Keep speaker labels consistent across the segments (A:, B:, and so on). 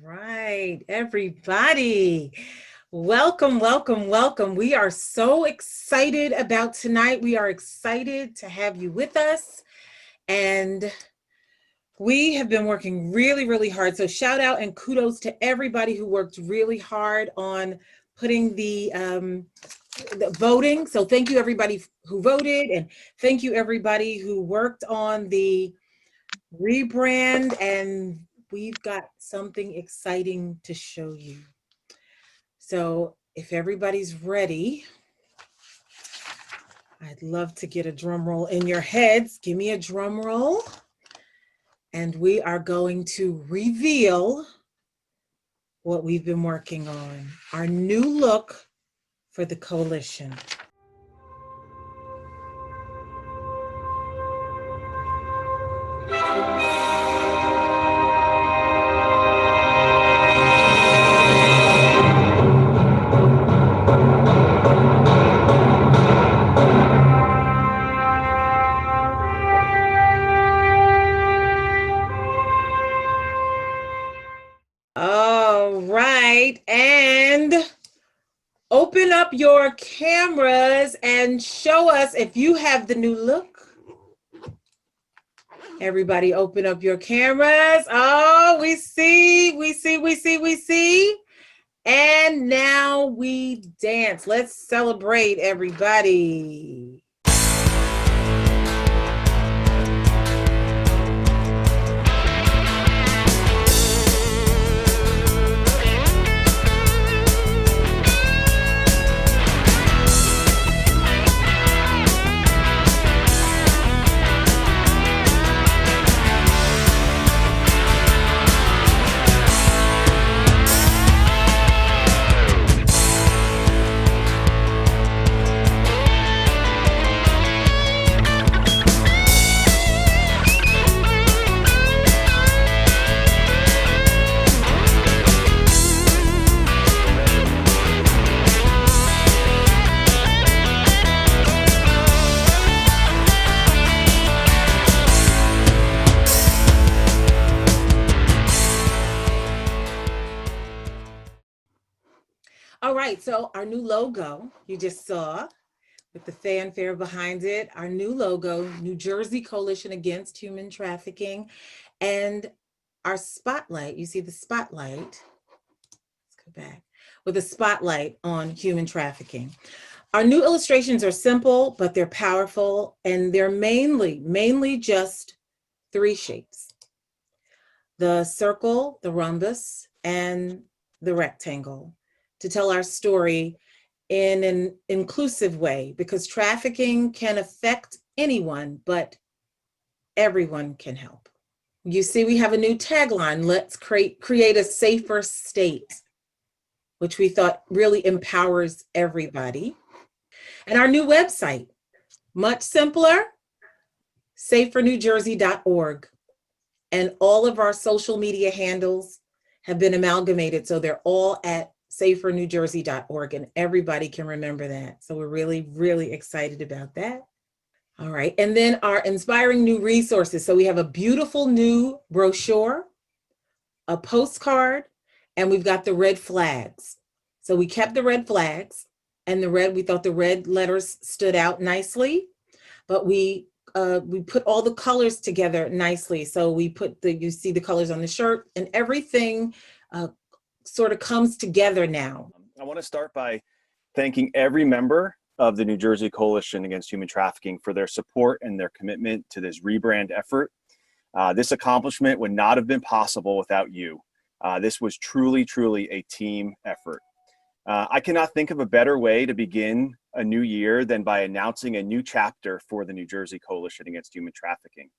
A: right, everybody. Welcome, welcome, welcome. We are so excited about tonight. We are excited to have you with us. And we have been working really, really hard. So shout out and kudos to everybody who worked really hard on putting the voting. So thank you everybody who voted, and thank you everybody who worked on the rebrand, and we've got something exciting to show you. So if everybody's ready, I'd love to get a drum roll in your heads. Give me a drum roll. And we are going to reveal what we've been working on, our new look for the coalition. All right, and open up your cameras and show us if you have the new look. Everybody open up your cameras. Oh, we see. And now we dance. Let's celebrate, everybody. All right, so our new logo, you just saw with the fanfare behind it, our new logo, New Jersey Coalition Against Human Trafficking, and our spotlight, you see the spotlight, let's go back, with a spotlight on human trafficking. Our new illustrations are simple, but they're powerful, and they're mainly just three shapes: the circle, the rhombus, and the rectangle, to tell our story in an inclusive way, because trafficking can affect anyone, but everyone can help. You see, we have a new tagline: let's create a safer state, which we thought really empowers everybody. And our new website, much simpler, safernewjersey.org. And all of our social media handles have been amalgamated, so they're all at safernewjersey.org, and everybody can remember that. So we're really, really excited about that. All right, and then our inspiring new resources. So we have a beautiful new brochure, a postcard, and we've got the red flags. So we kept the red flags, and we thought the red letters stood out nicely, but we put all the colors together nicely. So we put you see the colors on the shirt, and everything sort of comes together now.
B: I want to start by thanking every member of the New Jersey Coalition Against Human Trafficking for their support and their commitment to this rebrand effort. This accomplishment would not have been possible without you. This was truly a team effort. I cannot think of a better way to begin a new year than by announcing a new chapter for the New Jersey Coalition Against Human Trafficking.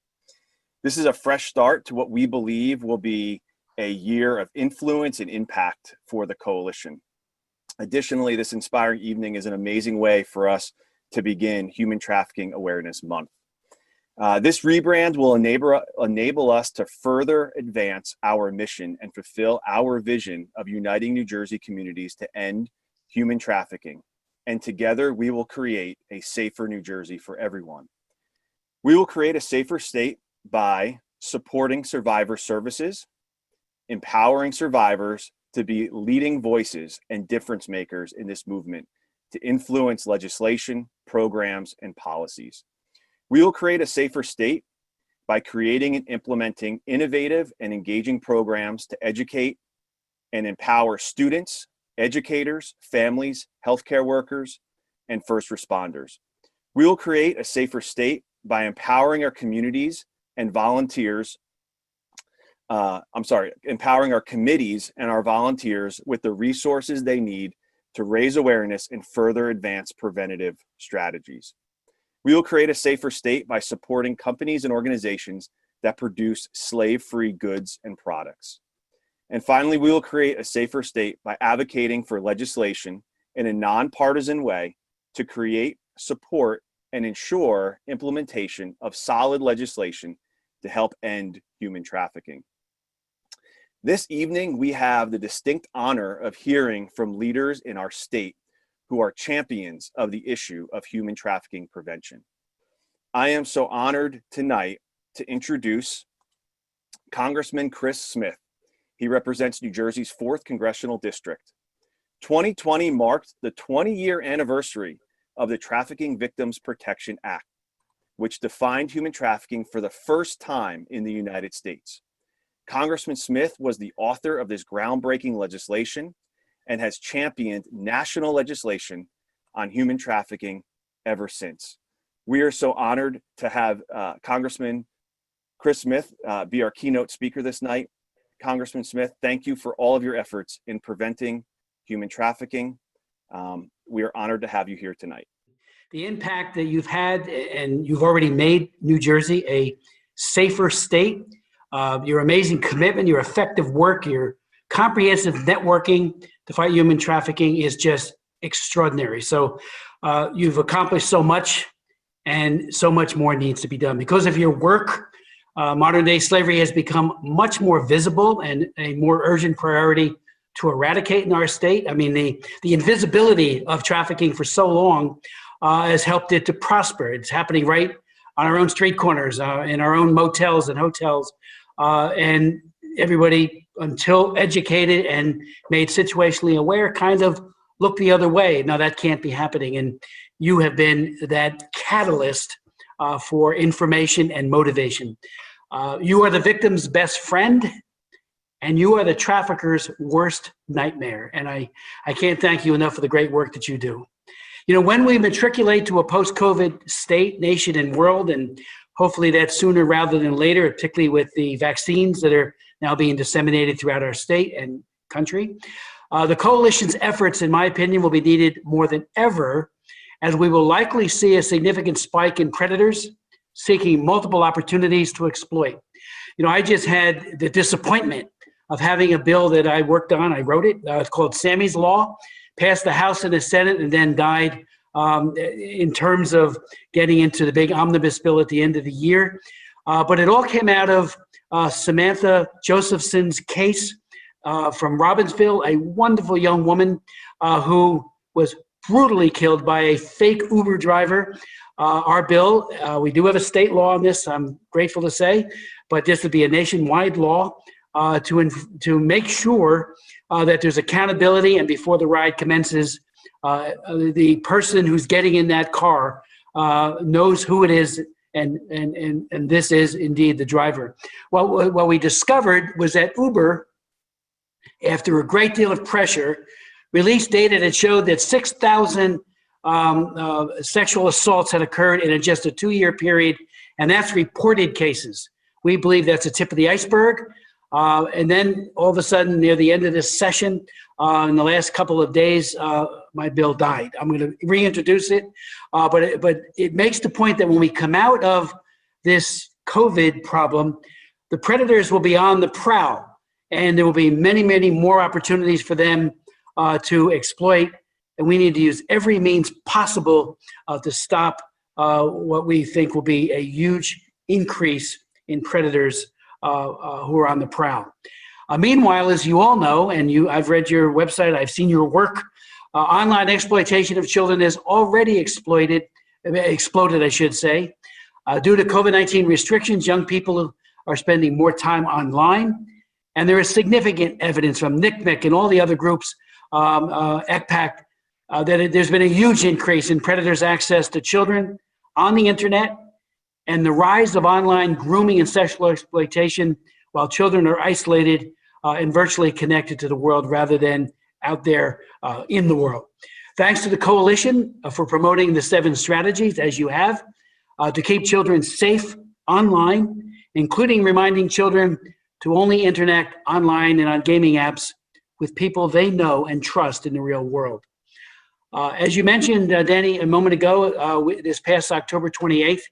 B: This is a fresh start to what we believe will be a year of influence and impact for the coalition. Additionally, this inspiring evening is an amazing way for us to begin Human Trafficking Awareness Month. This rebrand will enable us to further advance our mission and fulfill our vision of uniting New Jersey communities to end human trafficking. And together we will create a safer New Jersey for everyone. We will create a safer state by supporting survivor services, empowering survivors to be leading voices and difference makers in this movement to influence legislation, programs, and policies. We will create a safer state by creating and implementing innovative and engaging programs to educate and empower students, educators, families, healthcare workers, and first responders. We will create a safer state by empowering our communities and volunteers, empowering our committees and our volunteers with the resources they need to raise awareness and further advance preventative strategies. We will create a safer state by supporting companies and organizations that produce slave-free goods and products. And finally, we will create a safer state by advocating for legislation in a nonpartisan way to create, support, and ensure implementation of solid legislation to help end human trafficking. This evening, we have the distinct honor of hearing from leaders in our state who are champions of the issue of human trafficking prevention. I am so honored tonight to introduce Congressman Chris Smith. He represents New Jersey's 4th Congressional District. 2020 marked the 20-year anniversary of the Trafficking Victims Protection Act, which defined human trafficking for the first time in the United States. Congressman Smith was the author of this groundbreaking legislation and has championed national legislation on human trafficking ever since. We are so honored to have Congressman Chris Smith be our keynote speaker this night. Congressman Smith, thank you for all of your efforts in preventing human trafficking. We are honored to have you here tonight.
C: The impact that you've had, and you've already made New Jersey a safer state, your amazing commitment, your effective work, your comprehensive networking to fight human trafficking is just extraordinary. So you've accomplished so much, and so much more needs to be done. Because of your work, modern day slavery has become much more visible and a more urgent priority to eradicate in our state. I mean, the invisibility of trafficking for so long has helped it to prosper. It's happening right on our own street corners, in our own motels and hotels. And everybody, until educated and made situationally aware, kind of looked the other way. Now that can't be happening. And you have been that catalyst for information and motivation. You are the victim's best friend, and you are the trafficker's worst nightmare. And I can't thank you enough for the great work that you do. You know, when we matriculate to a post-COVID state, nation, and world, and hopefully that's sooner rather than later, particularly with the vaccines that are now being disseminated throughout our state and country, the coalition's efforts, in my opinion, will be needed more than ever, as we will likely see a significant spike in predators seeking multiple opportunities to exploit. You know, I just had the disappointment of having a bill that I worked on. I wrote it. It's called Sammy's Law, passed the House and the Senate, and then died in terms of getting into the big omnibus bill at the end of the year. But it all came out of Samantha Josephson's case from Robbinsville, a wonderful young woman who was brutally killed by a fake Uber driver. Our bill, we do have a state law on this, I'm grateful to say, but this would be a nationwide law to make sure that there's accountability, and before the ride commences, the person who's getting in that car knows who it is, and this is indeed the driver. Well, what we discovered was that Uber, after a great deal of pressure, released data that showed that 6,000 sexual assaults had occurred in just a 2-year period, and that's reported cases. We believe that's the tip of the iceberg. And then all of a sudden, near the end of this session, in the last couple of days, my bill died. I'm going to reintroduce it, but it makes the point that when we come out of this COVID problem, the predators will be on the prowl, and there will be many, many more opportunities for them to exploit. And we need to use every means possible to stop what we think will be a huge increase in predators who are on the prowl. Meanwhile, as you all know, and I've read your website, I've seen your work, online exploitation of children has already exploded, I should say. Due to COVID-19 restrictions, young people are spending more time online. And there is significant evidence from NJCAHT and all the other groups, NJCAHT, that there's been a huge increase in predators' access to children on the internet and the rise of online grooming and sexual exploitation while children are isolated and virtually connected to the world rather than out there in the world. Thanks to the coalition for promoting the 7 strategies, as you have, to keep children safe online, including reminding children to only interact online and on gaming apps with people they know and trust in the real world. As you mentioned, Danny, a moment ago, this past October 28th,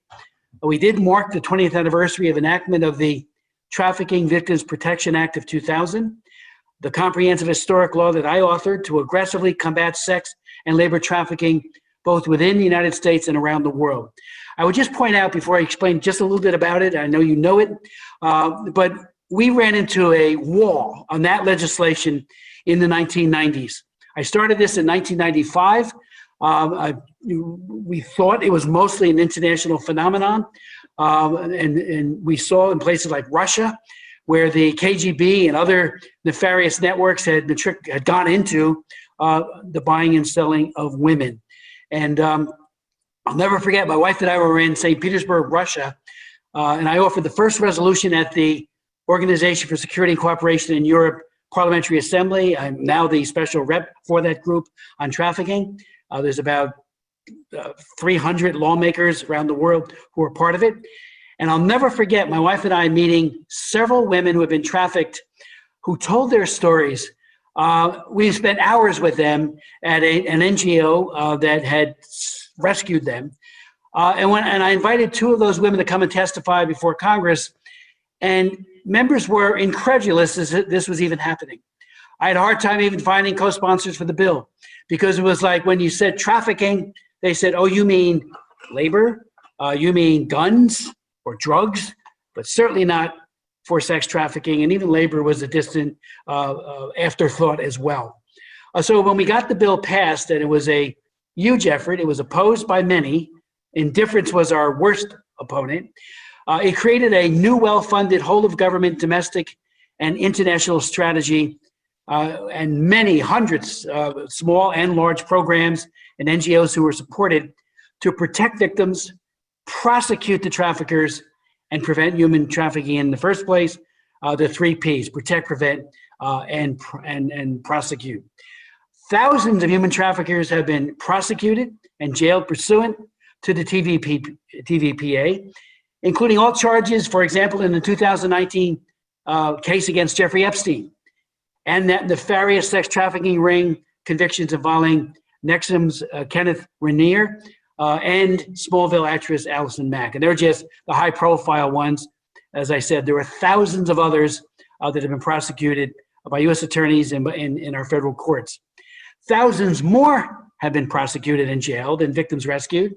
C: we did mark the 20th anniversary of enactment of the Trafficking Victims Protection Act of 2000, the comprehensive historic law that I authored to aggressively combat sex and labor trafficking, both within the United States and around the world. I would just point out before I explain just a little bit about it, I know you know it, but we ran into a wall on that legislation in the 1990s. I started this in 1995. We thought it was mostly an international phenomenon, and we saw in places like Russia, where the KGB and other nefarious networks had gone into the buying and selling of women. And I'll never forget, my wife and I were in St. Petersburg, Russia, and I offered the first resolution at the Organization for Security and Cooperation in Europe Parliamentary Assembly. I'm now the special rep for that group on trafficking. There's about 300 lawmakers around the world who are part of it. And I'll never forget my wife and I meeting several women who have been trafficked who told their stories. We spent hours with them at an NGO that had rescued them. And I invited 2 of those women to come and testify before Congress. And members were incredulous that this was even happening. I had a hard time even finding co-sponsors for the bill because it was like when you said trafficking, they said, oh, you mean labor? You mean guns or drugs? But certainly not for sex trafficking. And even labor was a distant afterthought as well. So when we got the bill passed, and it was a huge effort, it was opposed by many. Indifference was our worst opponent. It created a new, well-funded, whole-of-government, domestic, and international strategy, and many hundreds of small and large programs and NGOs who were supported to protect victims, prosecute the traffickers, and prevent human trafficking in the first place. The 3 Ps: protect, prevent, and prosecute. Thousands of human traffickers have been prosecuted and jailed pursuant to the TVPA, including all charges, for example, in the 2019 case against Jeffrey Epstein, and that nefarious sex trafficking ring convictions involving Nexum's Kenneth Veniri and Smallville actress Allison Mack. And they're just the high-profile ones. As I said, there are thousands of others that have been prosecuted by U.S. attorneys in our federal courts. Thousands more have been prosecuted and jailed and victims rescued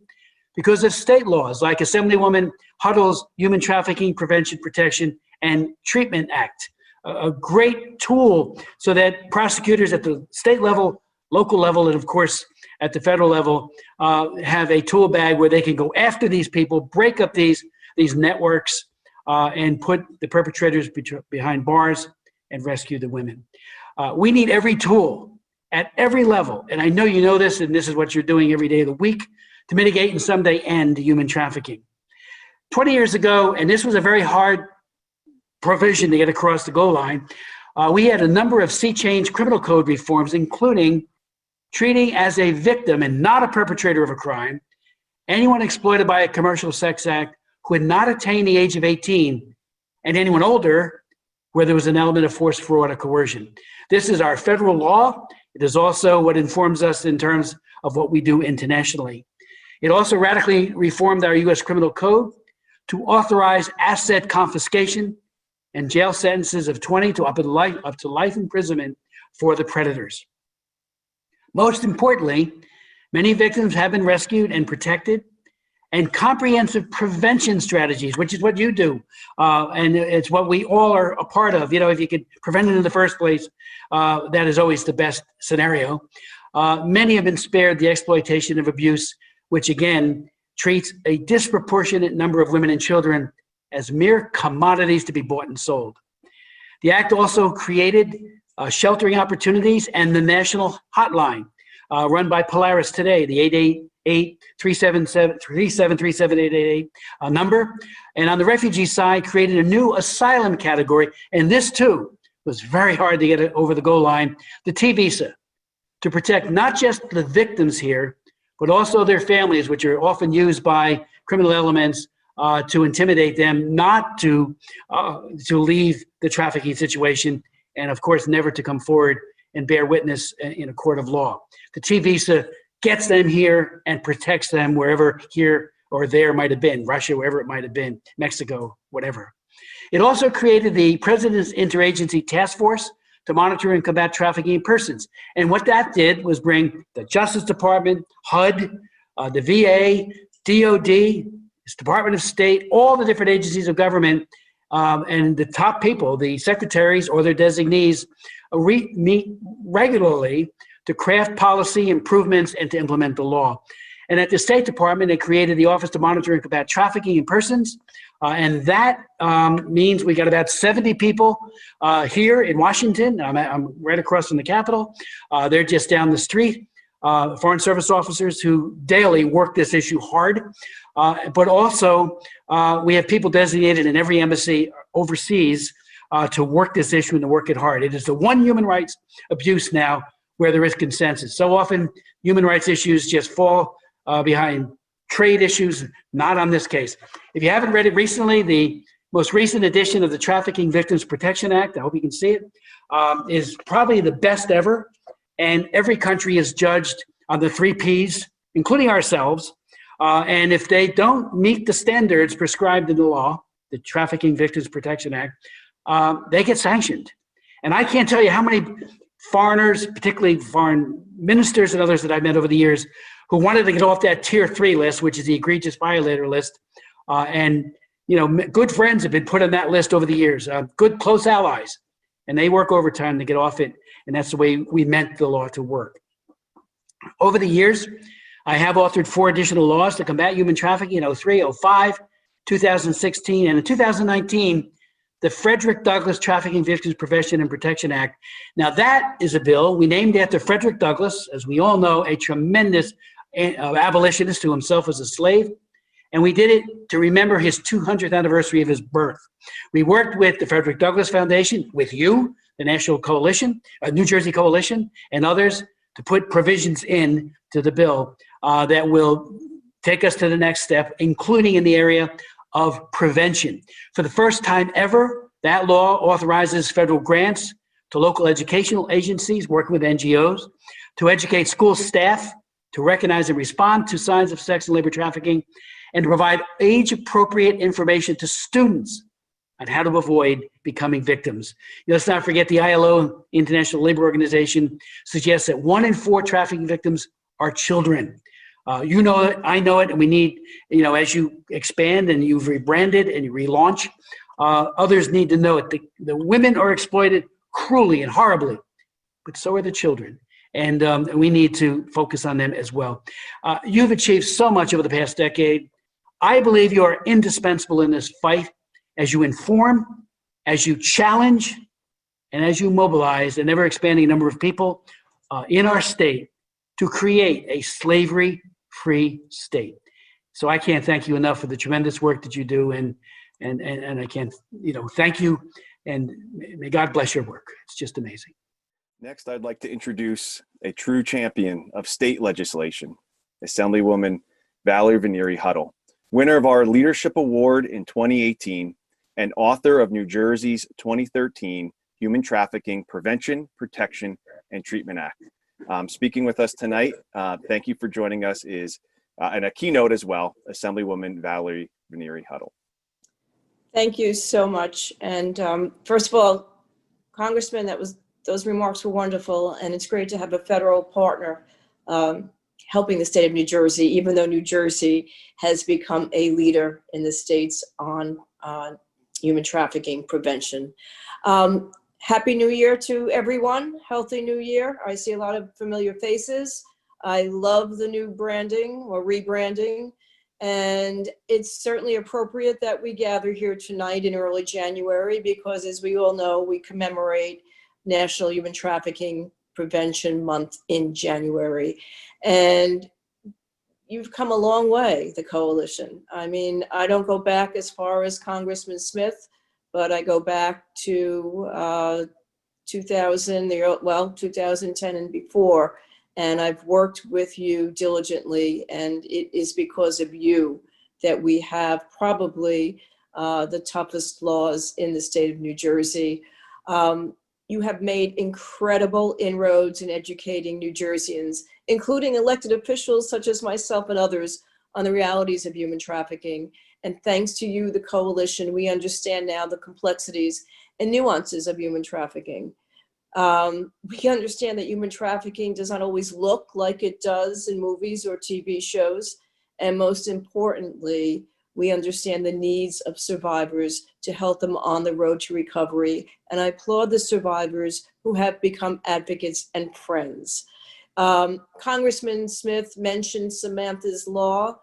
C: because of state laws like Assemblywoman Huddle's Human Trafficking Prevention, Protection, and Treatment Act, a great tool so that prosecutors at the state level, local level, and of course at the federal level have a tool bag where they can go after these people, break up these networks, and put the perpetrators behind bars and rescue the women. We need every tool at every level, and I know you know this, and this is what you're doing every day of the week, to mitigate and someday end human trafficking. 20 years ago, and this was a very hard provision to get across the goal line, we had a number of sea change criminal code reforms, including treating as a victim and not a perpetrator of a crime anyone exploited by a commercial sex act who had not attained the age of 18, and anyone older where there was an element of force, fraud, or coercion. This is our federal law. It is also what informs us in terms of what we do internationally. It also radically reformed our U.S. criminal code to authorize asset confiscation and jail sentences of 20 to up to life imprisonment for the predators. Most importantly, many victims have been rescued and protected, and comprehensive prevention strategies, which is what you do, and it's what we all are a part of. You know, if you could prevent it in the first place, that is always the best scenario. Many have been spared the exploitation of abuse, which again treats a disproportionate number of women and children as mere commodities to be bought and sold. The act also created sheltering opportunities and the national hotline run by Polaris today, the 888-377-888 number. And on the refugee side, created a new asylum category. And this too was very hard to get it over the goal line, the T visa, to protect not just the victims here, but also their families, which are often used by criminal elements to intimidate them not to leave the trafficking situation, and of course, never to come forward and bear witness in a court of law. The T visa gets them here and protects them wherever here or there might have been, Russia, wherever it might have been, Mexico, whatever. It also created the President's Interagency Task Force to monitor and combat trafficking in persons. And what that did was bring the Justice Department, HUD, the VA, DOD, Department of State, all the different agencies of government, and the top people, the secretaries or their designees, meet regularly to craft policy improvements and to implement the law. And at the State Department, they created the Office to Monitor and Combat Trafficking in Persons. And that means we got about 70 people here in Washington. I'm right across from the Capitol. They're just down the street. Foreign Service officers who daily work this issue hard. But also, we have people designated in every embassy overseas to work this issue and to work it hard. It is the one human rights abuse now where there is consensus. So often, human rights issues just fall behind trade issues, not on this case. If you haven't read it recently, the most recent edition of the Trafficking Victims Protection Act, I hope you can see it, is probably the best ever. And every country is judged on the 3 Ps, including ourselves. And if they don't meet the standards prescribed in the law, the Trafficking Victims Protection Act, they get sanctioned. And I can't tell you how many foreigners, particularly foreign ministers and others that I've met over the years, who wanted to get off that tier 3 list, which is the egregious violator list. And you know, good friends have been put on that list over the years, good close allies, and they work overtime to get off it. And that's the way we meant the law to work. Over the years, I have authored 4 additional laws to combat human trafficking in 03, 05, 2016, and in 2019, the Frederick Douglass Trafficking Victims Prevention and Protection Act. Now that is a bill we named after Frederick Douglass, as we all know, a tremendous abolitionist who himself was a slave. And we did it to remember his 200th anniversary of his birth. We worked with the Frederick Douglass Foundation, with you, the National Coalition, New Jersey Coalition, and others to put provisions in to the bill that will take us to the next step, including in the area of prevention. For the first time ever, that law authorizes federal grants to local educational agencies working with NGOs to educate school staff to recognize and respond to signs of sex and labor trafficking, and to provide age-appropriate information to students on how to avoid becoming victims. Let's not forget the ILO, International Labor Organization, suggests that 1 in 4 trafficking victims are children. You know it, I know it, and we need, as you expand and you've rebranded and you relaunch, others need to know it. The women are exploited cruelly and horribly, but so are the children. And we need to focus on them as well. You've achieved so much over the past decade. I believe you are indispensable in this fight as you inform, as you challenge, and as you mobilize an ever-expanding number of people in our state to create a slavery-free state. So I can't thank you enough for the tremendous work that you do, and I can't, thank you, and may God bless your work. It's just amazing.
B: Next, I'd like to introduce a true champion of state legislation, Assemblywoman Valerie Veniri Huddle, winner of our Leadership Award in 2018 and author of New Jersey's 2013 Human Trafficking Prevention, Protection, and Treatment Act. Speaking with us tonight, thank you for joining us, is, and a keynote as well, Assemblywoman Valerie Veniri Huddle.
D: Thank you so much. And first of all, Congressman, those remarks were wonderful, and it's great to have a federal partner helping the state of New Jersey, even though New Jersey has become a leader in the states on human trafficking prevention. Happy New Year to everyone. Healthy New Year. I see a lot of familiar faces. I love the new branding or rebranding. And it's certainly appropriate that we gather here tonight in early January because, as we all know, we commemorate National Human Trafficking Prevention Month in January. And you've come a long way, the coalition. I mean, I don't go back as far as Congressman Smith, but I go back to 2010 and before, and I've worked with you diligently, and it is because of you that we have probably the toughest laws in the state of New Jersey. You have made incredible inroads in educating New Jerseyans, including elected officials such as myself and others, on the realities of human trafficking. And thanks to you, the coalition, we understand now the complexities and nuances of human trafficking. We understand that human trafficking does not always look like it does in movies or TV shows. And most importantly, we understand the needs of survivors to help them on the road to recovery. And I applaud the survivors who have become advocates and friends. Congressman Smith mentioned Samantha's Law.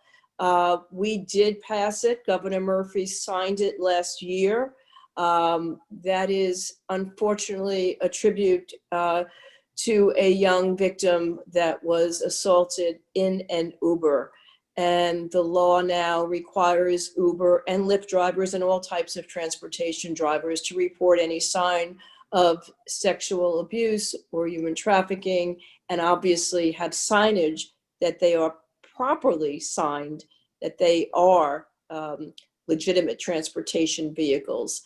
D: We did pass it. Governor Murphy signed it last year. That is unfortunately a tribute to a young victim that was assaulted in an Uber. And the law now requires Uber and Lyft drivers and all types of transportation drivers to report any sign of sexual abuse or human trafficking, and obviously have signage that they are properly signed, that they are legitimate transportation vehicles.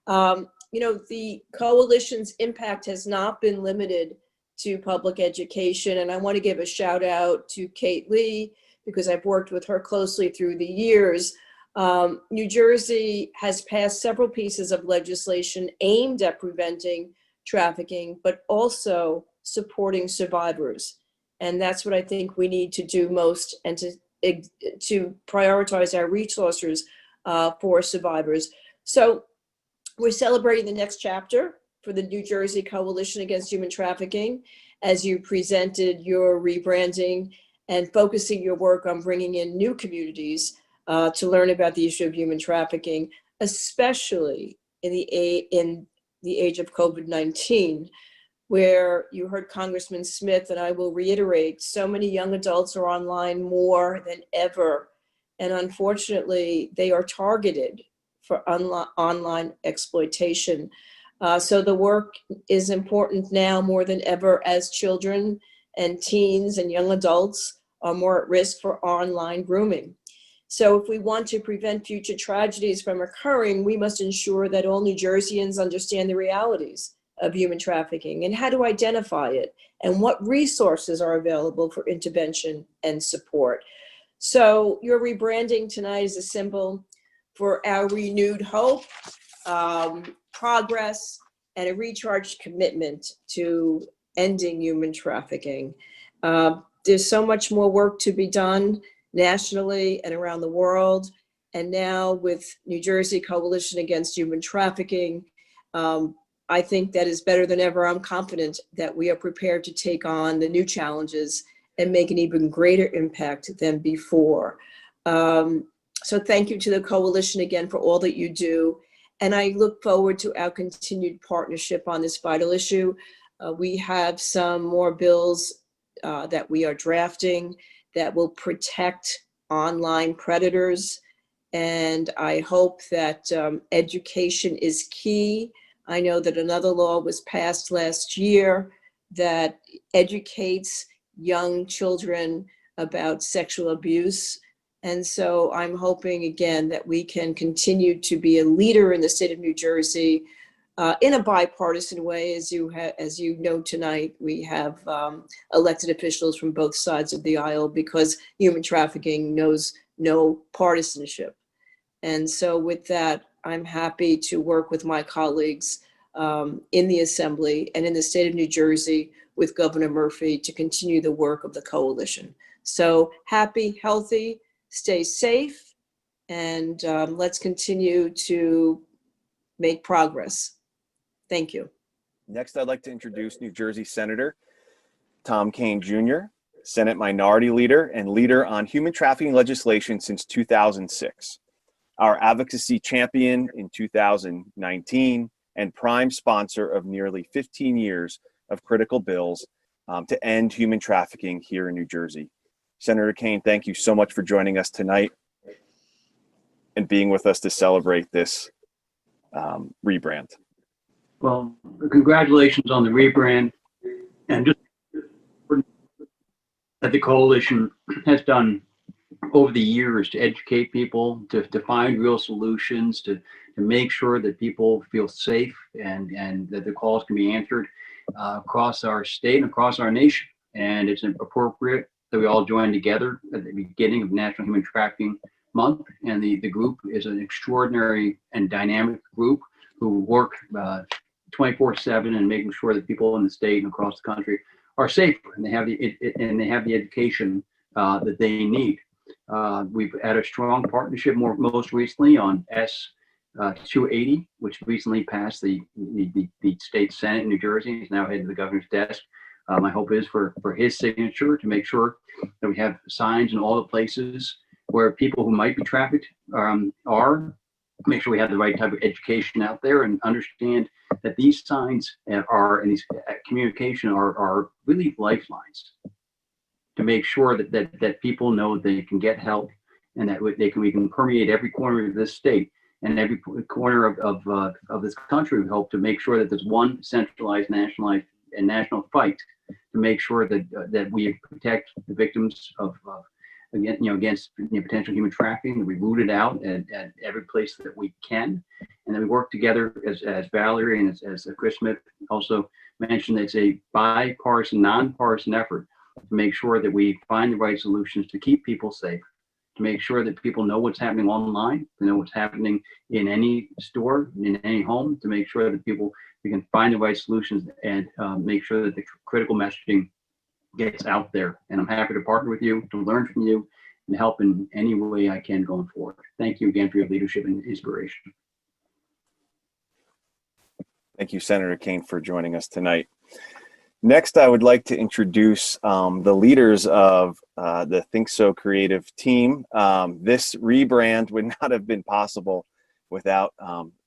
D: You know, the coalition's impact has not been limited to public education, and I want to give a shout out to Kate Lee, because I've worked with her closely through the years. New Jersey has passed several pieces of legislation aimed at preventing trafficking, but also supporting survivors. And that's what I think we need to do most, and to prioritize our resources for survivors. So we're celebrating the next chapter for the New Jersey Coalition Against Human Trafficking, as you presented your rebranding and focusing your work on bringing in new communities to learn about the issue of human trafficking, especially in the age of COVID-19, where you heard Congressman Smith, and I will reiterate, so many young adults are online more than ever. And unfortunately, they are targeted for online exploitation. So the work is important now more than ever, as children and teens and young adults are more at risk for online grooming. So if we want to prevent future tragedies from occurring, we must ensure that all New Jerseyans understand the realities of human trafficking and how to identify it and what resources are available for intervention and support. So your rebranding tonight is a symbol for our renewed hope, progress, and a recharged commitment to ending human trafficking. There's so much more work to be done nationally and around the world. And now with New Jersey Coalition Against Human Trafficking, I think that is better than ever. I'm confident that we are prepared to take on the new challenges and make an even greater impact than before. So thank you to the coalition again for all that you do. And I look forward to our continued partnership on this vital issue. We have some more bills that we are drafting that will protect online predators. And I hope that education is key. I know that another law was passed last year that educates young children about sexual abuse. And so I'm hoping again that we can continue to be a leader in the state of New Jersey in a bipartisan way. As you know tonight, we have elected officials from both sides of the aisle, because human trafficking knows no partisanship. And so with that, I'm happy to work with my colleagues in the Assembly and in the state of New Jersey with Governor Murphy to continue the work of the coalition. So happy, healthy, stay safe, and let's continue to make progress. Thank you.
B: Next, I'd like to introduce New Jersey Senator Tom Kean Jr. Senate Minority Leader, and leader on human trafficking legislation since 2006. Our advocacy champion in 2019 and prime sponsor of nearly 15 years of critical bills to end human trafficking here in New Jersey. Senator Kean, thank you so much for joining us tonight and being with us to celebrate this rebrand.
E: Well, congratulations on the rebrand, and just that the coalition has done over the years to educate people, to find real solutions, to make sure that people feel safe and that the calls can be answered across our state and across our nation. And it's appropriate that we all join together at the beginning of National Human Trafficking Month. And the group is an extraordinary and dynamic group who work 24/7 and making sure that people in the state and across the country are safe, and they have the education that they need. We've had a strong partnership most recently on S-280, which recently passed the state Senate in New Jersey. He's now headed to the governor's desk. My hope is for his signature to make sure that we have signs in all the places where people who might be trafficked are. Make sure we have the right type of education out there and understand that these signs and these communication are really lifelines to make sure that people know they can get help, and that we can permeate every corner of this state and every corner of this country. We hope to make sure that there's one centralized, national fight to make sure that we protect the victims of against potential human trafficking, that we root it out at every place that we can, and then we work together as Valerie and as Chris Smith also mentioned. It's a bipartisan, nonpartisan effort to make sure that we find the right solutions to keep people safe, to make sure that people know what's happening online, to know what's happening in any store, in any home, to make sure that we can find the right solutions and make sure that the critical messaging gets out there. And I'm happy to partner with you, to learn from you, and help in any way I can going forward. Thank you again for your leadership and inspiration.
B: Thank you, Senator Kean, for joining us tonight. Next, I would like to introduce the leaders of the Thinkso creative team. This rebrand would not have been possible without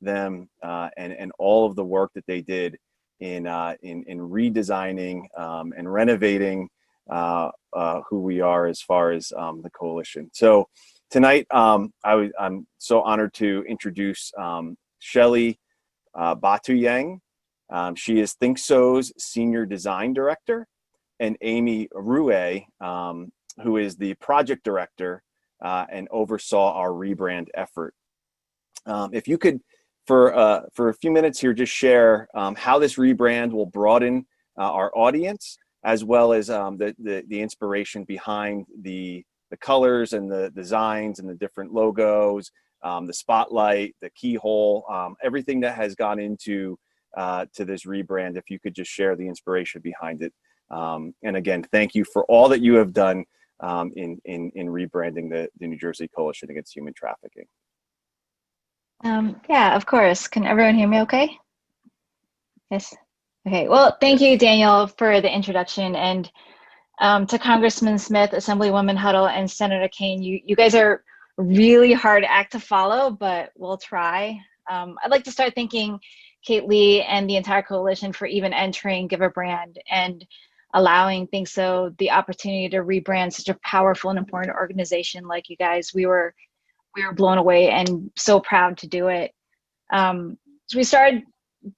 B: them and all of the work that they did in redesigning and renovating who we are as far as the coalition. So tonight, I'm so honored to introduce Shelly Batuyang. She is Thinkso's Senior Design Director, and Amy Rue, who is the Project Director and oversaw our rebrand effort. If you could, for a few minutes here, just share how this rebrand will broaden our audience, as well as the inspiration behind the colors and the designs and the different logos, the spotlight, the keyhole, everything that has gone into to this rebrand. If you could just share the inspiration behind it. And again, thank you for all that you have done in rebranding the New Jersey Coalition Against Human Trafficking.
F: Yeah, of course. Can everyone hear me okay? Yes. Okay, well, thank you, Daniel, for the introduction, and to Congressman Smith, Assemblywoman Huddle, and Senator Kean. You guys are a really hard act to follow, but we'll try. I'd like to start thanking Kate Lee and the entire coalition for even entering Give a Brand and allowing Thinkso the opportunity to rebrand such a powerful and important organization like you guys. We were blown away and so proud to do it. So we started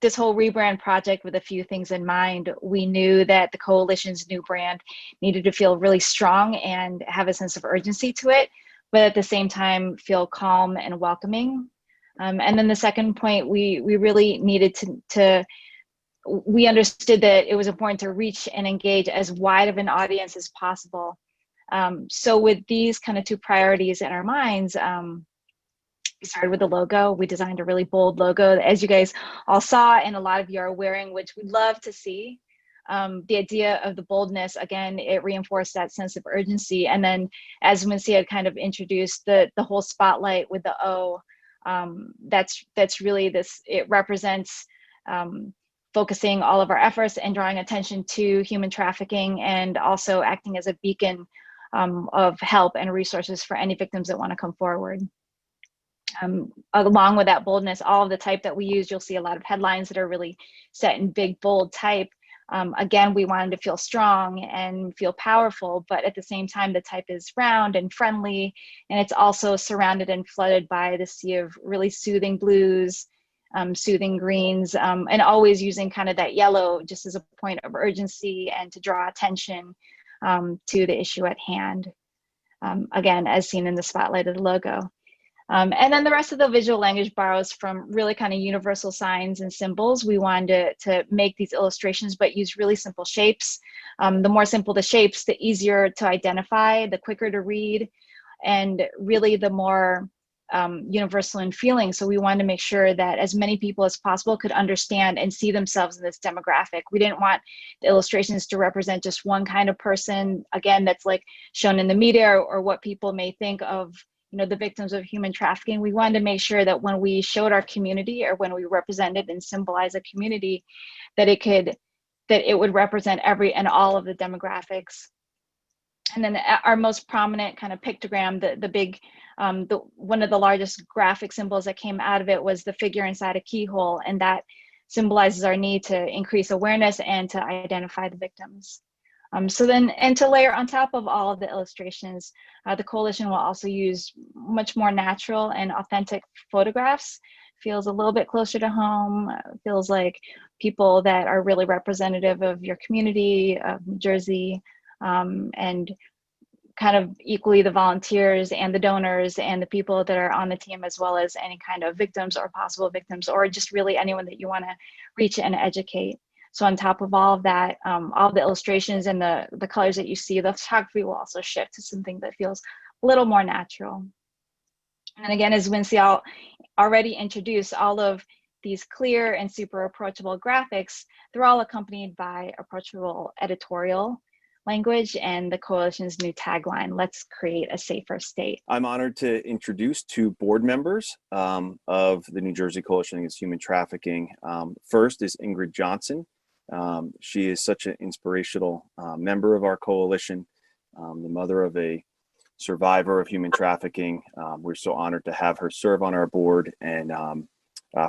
F: this whole rebrand project with a few things in mind. We knew that the coalition's new brand needed to feel really strong and have a sense of urgency to it, but at the same time feel calm and welcoming. And then the second point, we really needed we understood that it was important to reach and engage as wide of an audience as possible. So with these kind of two priorities in our minds, we started with the logo. We designed a really bold logo, as you guys all saw, and a lot of you are wearing, which we'd love to see. The idea of the boldness, again, it reinforced that sense of urgency. And then, as Wincey had kind of introduced, the whole spotlight with the O, that's really this. It represents focusing all of our efforts and drawing attention to human trafficking, and also acting as a beacon of help and resources for any victims that want to come forward. Along with that boldness, all of the type that we use, you'll see a lot of headlines that are really set in big, bold type. Again, we wanted to feel strong and feel powerful, but at the same time, the type is round and friendly, and it's also surrounded and flooded by the sea of really soothing blues, soothing greens, and always using kind of that yellow just as a point of urgency and to draw attention to the issue at hand. Again, as seen in the spotlight of the logo. And then the rest of the visual language borrows from really kind of universal signs and symbols. We wanted to make these illustrations, but use really simple shapes. The more simple the shapes, the easier to identify, the quicker to read, and really the more universal in feeling. So we wanted to make sure that as many people as possible could understand and see themselves in this demographic. We didn't want the illustrations to represent just one kind of person, again, that's like shown in the media, or what people may think of, you know, the victims of human trafficking. We wanted to make sure that when we showed our community, or when we represented and symbolized a community, that it would represent every and all of the demographics. And then our most prominent kind of pictogram, the big, one of the largest graphic symbols that came out of it was the figure inside a keyhole, and that symbolizes our need to increase awareness and to identify the victims. So then, and to layer on top of all of the illustrations, the coalition will also use much more natural and authentic photographs. Feels a little bit closer to home, feels like people that are really representative of your community, of New Jersey, and kind of equally the volunteers and the donors and the people that are on the team, as well as any kind of victims or possible victims, or just really anyone that you want to reach and educate. So on top of all of that, all the illustrations and the colors that you see, the photography will also shift to something that feels a little more natural. And again, as Wincey already introduced, all of these clear and super approachable graphics, they're all accompanied by approachable editorial language and the coalition's new tagline, "Let's create a safer state."
B: I'm honored to introduce two board members of the New Jersey Coalition Against Human Trafficking. First is Ingrid Johnson. She is such an inspirational member of our coalition, the mother of a survivor of human trafficking. We're so honored to have her serve on our board. And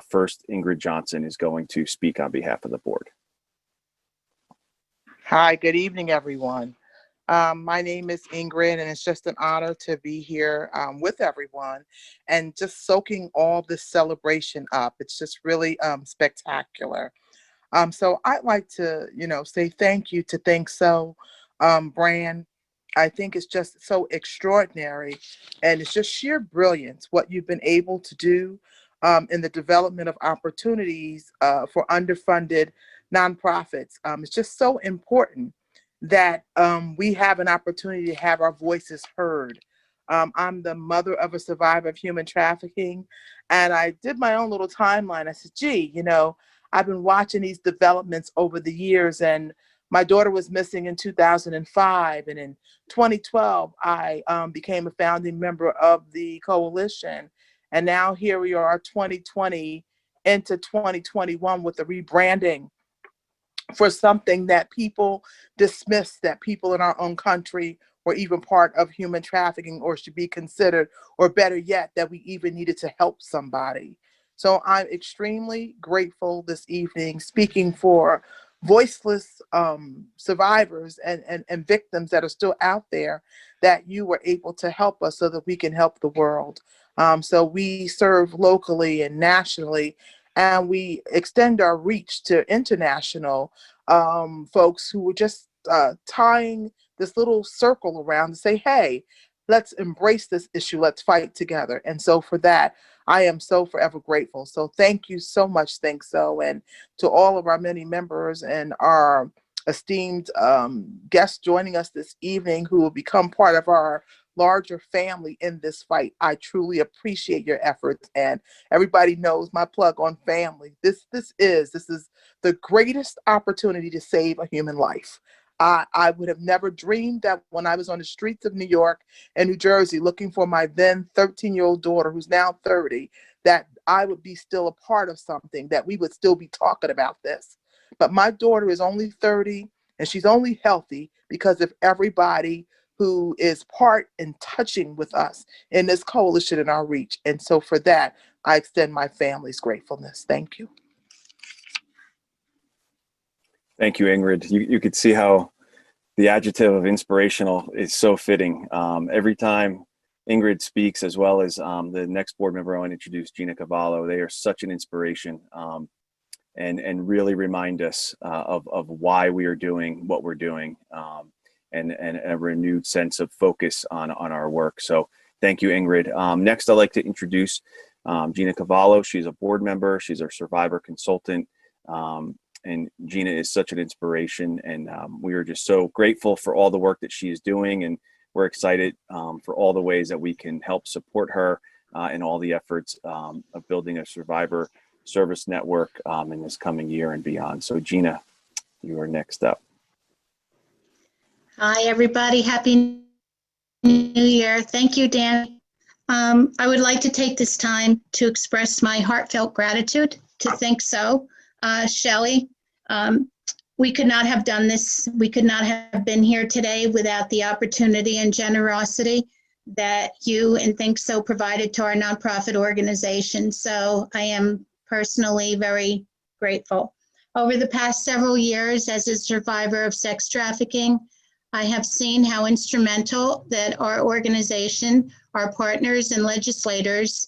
B: first, Ingrid Johnson is going to speak on behalf of the board.
G: Hi, good evening, everyone. My name is Ingrid, and it's just an honor to be here with everyone and just soaking all this celebration up. It's just really spectacular. So I'd like to, say thank you to Thinkso brand. I think it's just so extraordinary, and it's just sheer brilliance what you've been able to do in the development of opportunities for underfunded nonprofits. It's just so important that we have an opportunity to have our voices heard. I'm the mother of a survivor of human trafficking, and I did my own little timeline. I said, gee, I've been watching these developments over the years, and my daughter was missing in 2005, and in 2012, I became a founding member of the coalition, and now here we are, 2020 into 2021 with the rebranding for something that people dismiss, that people in our own country were even part of human trafficking or should be considered, or better yet, that we even needed to help somebody. So I'm extremely grateful this evening, speaking for voiceless survivors and victims that are still out there, that you were able to help us so that we can help the world. So we serve locally and nationally, and we extend our reach to international folks who were just tying this little circle around to say, hey, let's embrace this issue, let's fight together. And so for that, I am so forever grateful. So thank you so much, Thinkso, and to all of our many members and our esteemed guests joining us this evening who will become part of our larger family in this fight. I truly appreciate your efforts, and everybody knows my plug on family. This is the greatest opportunity to save a human life. I would have never dreamed that when I was on the streets of New York and New Jersey looking for my then 13-year-old daughter, who's now 30, that I would be still a part of something, that we would still be talking about this. but my daughter is only 30 and she's only healthy because of everybody who is part in touching with us in this coalition in our reach. And so for that, I extend my family's gratefulness. Thank you.
B: Thank you, Ingrid. You could see how the adjective of inspirational is so fitting. Every time Ingrid speaks, as well as the next board member I want to introduce, Gina Cavallo, they are such an inspiration and really remind us of why we are doing what we're doing and a renewed sense of focus on our work. So thank you, Ingrid. Next, I'd like to introduce Gina Cavallo. She's a board member. She's our survivor consultant. And Gina is such an inspiration, and we are just so grateful for all the work that she is doing, and we're excited for all the ways that we can help support her in all the efforts of building a survivor service network in this coming year and beyond. So Gina, you are next up.
H: Hi, everybody. Happy New Year. Thank you, Dan. I would like to take this time to express my heartfelt gratitude to Thinkso. Shelley, we could not have done this. We could not have been here today without the opportunity and generosity that you and Thinkso provided to our nonprofit organization. So I am personally very grateful. Over the past several years as a survivor of sex trafficking, I have seen how instrumental that our organization, our partners and legislators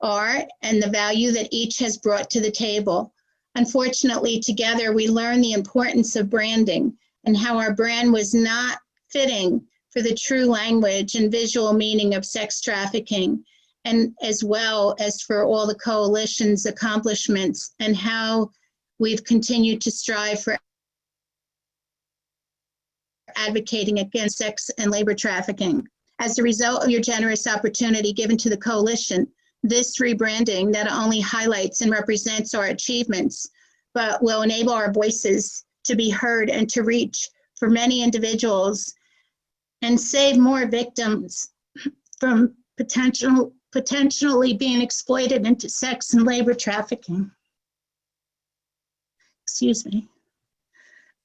H: are, and the value that each has brought to the table. Unfortunately, together we learned the importance of branding and how our brand was not fitting for the true language and visual meaning of sex trafficking, and as well as for all the coalition's accomplishments and how we've continued to strive for advocating against sex and labor trafficking. As a result of your generous opportunity given to the coalition, this rebranding not only highlights and represents our achievements, but will enable our voices to be heard and to reach for many individuals and save more victims from potentially being exploited into sex and labor trafficking. Excuse me.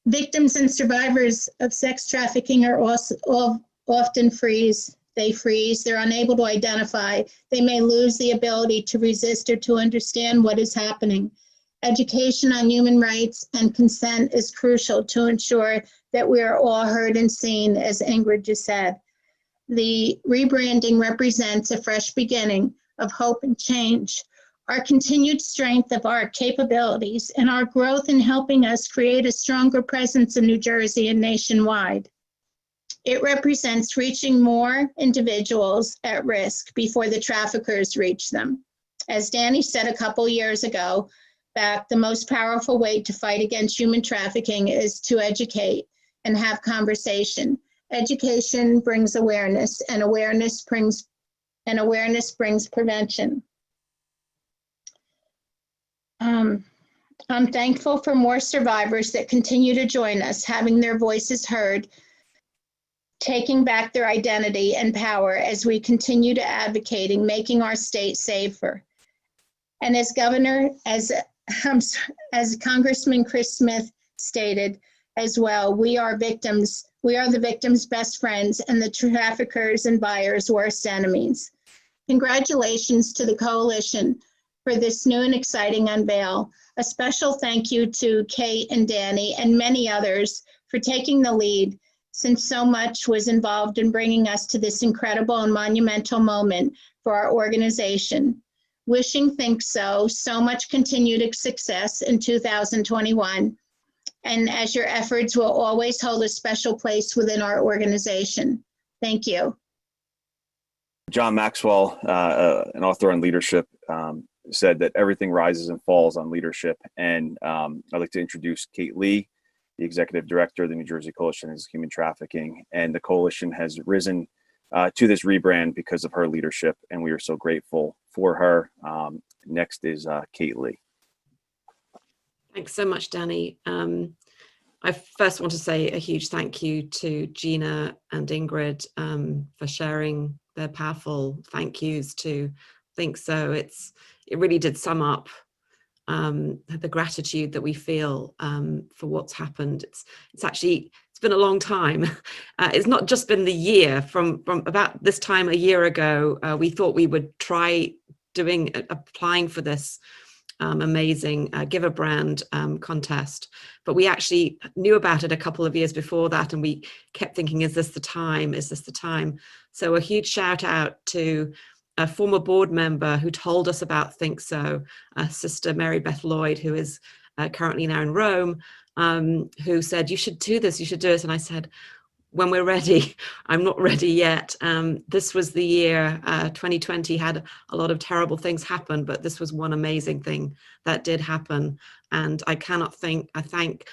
H: Victims and survivors of sex trafficking are also often freeze. They freeze, they're unable to identify. They may lose the ability to resist or to understand what is happening. Education on human rights and consent is crucial to ensure that we are all heard and seen, as Ingrid just said. The rebranding represents a fresh beginning of hope and change. Our continued strength of our capabilities and our growth in helping us create a stronger presence in New Jersey and nationwide. It represents reaching more individuals at risk before the traffickers reach them. As Danny said a couple years ago, back, the most powerful way to fight against human trafficking is to educate and have conversation. Education brings awareness, and awareness brings prevention. I'm thankful for more survivors that continue to join us, having their voices heard, taking back their identity and power as we continue to advocating, making our state safer. And as Congressman Chris Smith stated as well, we are victims. We are the victims' best friends and the traffickers and buyers' worst enemies. Congratulations to the coalition for this new and exciting unveil. A special thank you to Kate and Danny and many others for taking the lead, since so much was involved in bringing us to this incredible and monumental moment for our organization. Wishing Thinkso so much continued success in 2021, and as your efforts will always hold a special place within our organization. Thank you.
B: John Maxwell, an author on leadership, said that everything rises and falls on leadership. And I'd like to introduce Kate Lee, the Executive Director of the New Jersey Coalition Against Human Trafficking. And the coalition has risen to this rebrand because of her leadership, and we are so grateful for her. Next is Kate Lee.
I: Thanks so much, Danny. I first want to say a huge thank you to Gina and Ingrid for sharing their powerful thank yous to Thinkso. It really did sum up the gratitude that we feel for what's happened. It's been a long time. It's not just been the year. From about this time a year ago, we thought we would try applying for this amazing Give a Brand contest, but we actually knew about it a couple of years before that, and we kept thinking, is this the time? Is this the time? So a huge shout out to a former board member who told us about Thinkso, Sister Mary Beth Lloyd, who is currently now in Rome, who said, you should do this, you should do this. And I said, when we're ready. I'm not ready yet. This was the year, 2020 had a lot of terrible things happen, but this was one amazing thing that did happen. And I thank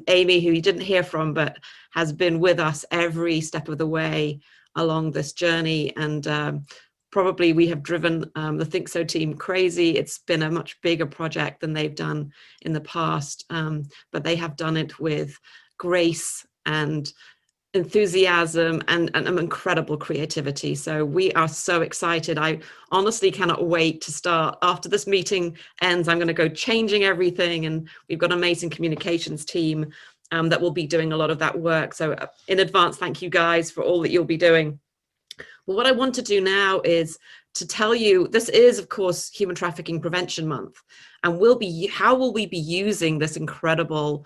I: Amy, who you didn't hear from, but has been with us every step of the way along this journey. And probably we have driven the Thinkso team crazy. It's been a much bigger project than they've done in the past, but they have done it with grace and enthusiasm and incredible creativity. So we are so excited. I honestly cannot wait to start. After this meeting ends, I'm going to go changing everything, and we've got an amazing communications team that will be doing a lot of that work. So in advance, thank you guys for all that you'll be doing. But what I want to do now is to tell you, this is, of course, Human Trafficking Prevention Month, and how will we be using this incredible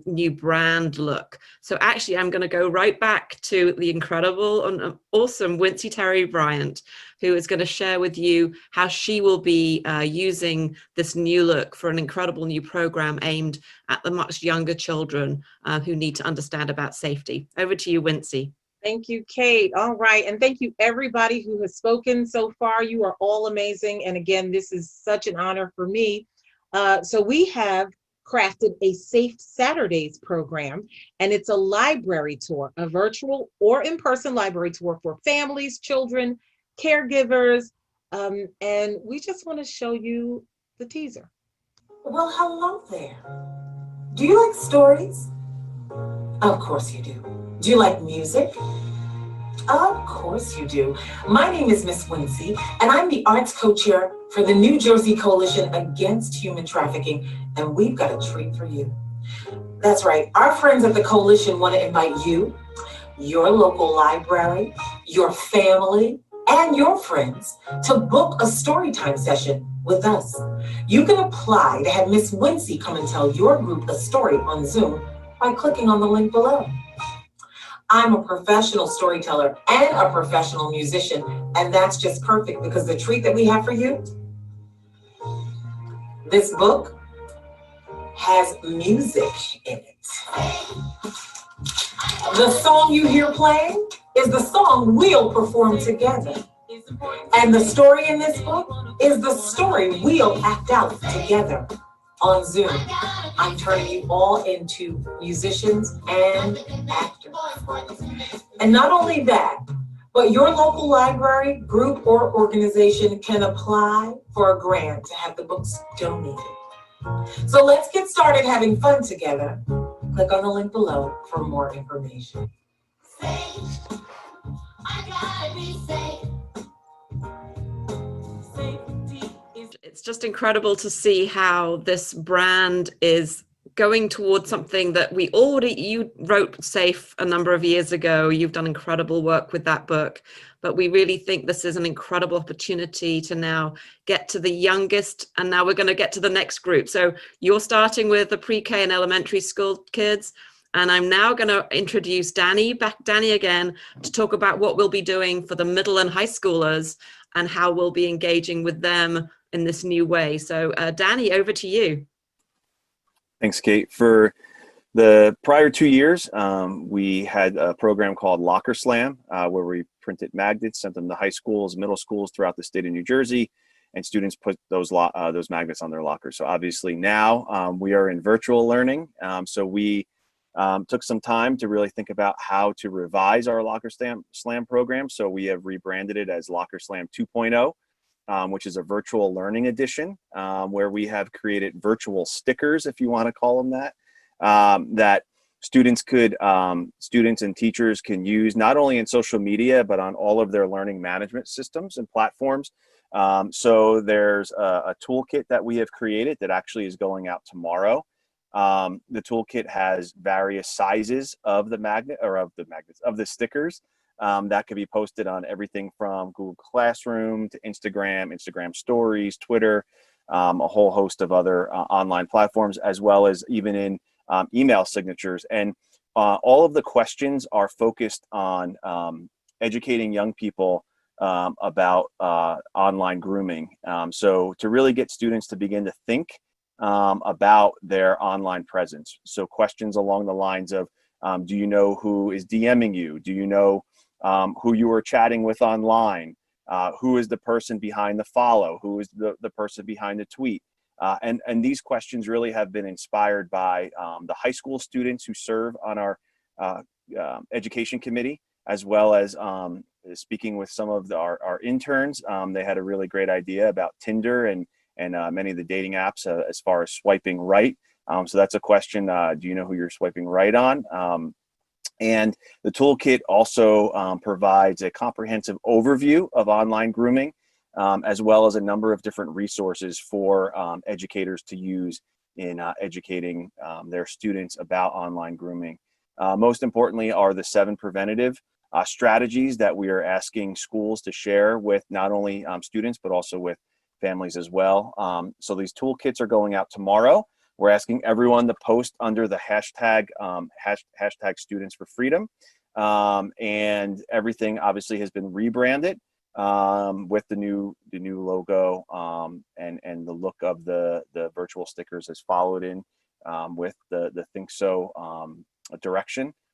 I: new brand look? So actually, I'm going to go right back to the incredible and awesome Wincey Terry-Bryant, who is going to share with you how she will be using this new look for an incredible new program aimed at the much younger children who need to understand about safety. Over to you, Wincey.
A: Thank you, Kate. All right. And thank you, everybody who has spoken so far. You are all amazing. And again, this is such an honor for me. So we have crafted a Safe Saturdays program, and it's a library tour, a virtual or in-person library tour for families, children, caregivers. And we just want to show you the teaser.
J: Well, hello there. Do you like stories? Of course you do. Do you like music? Of course you do. My name is Miss Wincey, and I'm the arts co-chair for the New Jersey Coalition Against Human Trafficking, and we've got a treat for you. That's right, our friends at the coalition want to invite you, your local library, your family, and your friends to book a storytime session with us. You can apply to have Miss Wincey come and tell your group a story on Zoom by clicking on the link below. I'm a professional storyteller and a professional musician, and that's just perfect because the treat that we have for you, this book has music in it. The song you hear playing is the song we'll perform together. And the story in this book is the story we'll act out together on Zoom. I'm turning you all into musicians and actors. And not only that, but your local library, group, or organization can apply for a grant to have the books donated. So let's get started having fun together. Click on the link below for more information. Safe. I gotta be safe.
I: It's just incredible to see how this brand is going towards something that you wrote Safe a number of years ago. You've done incredible work with that book, but we really think this is an incredible opportunity to now get to the youngest, and now we're going to get to the next group. So you're starting with the pre-K and elementary school kids, and I'm now going to introduce Danny again to talk about what we'll be doing for the middle and high schoolers and how we'll be engaging with them in this new way. So Danny, over to you.
B: Thanks, Kate. For the prior 2 years, we had a program called Locker Slam, where we printed magnets, sent them to high schools, middle schools throughout the state of New Jersey, and students put those magnets on their lockers. So obviously now we are in virtual learning. So we took some time to really think about how to revise our Locker Slam program. So we have rebranded it as Locker Slam 2.0. Which is a virtual learning edition, where we have created virtual stickers, if you want to call them that, that students and teachers can use not only in social media, but on all of their learning management systems and platforms So there's a toolkit that we have created that actually is going out tomorrow. The toolkit has various sizes of the of the stickers that could be posted on everything from Google Classroom to Instagram stories, Twitter, a whole host of other online platforms, as well as even in email signatures. And all of the questions are focused on educating young people about online grooming. So to really get students to begin to think about their online presence. So questions along the lines of, do you know who is DMing you? Do you know who you were chatting with online? Who is the person behind the follow? Who is the person behind the tweet? And these questions really have been inspired by the high school students who serve on our education committee, as well as speaking with some of our interns. They had a really great idea about Tinder and many of the dating apps as far as swiping right. So that's a question, do you know who you're swiping right on? And the toolkit also provides a comprehensive overview of online grooming, as well as a number of different resources for educators to use in educating their students about online grooming. Most importantly are the 7 preventative strategies that we are asking schools to share with not only students, but also with families as well. So these toolkits are going out tomorrow. We're asking everyone to post under the hashtag hashtag Students for Freedom. And everything obviously has been rebranded with the new logo and the look of the virtual stickers has followed in with the Thinkso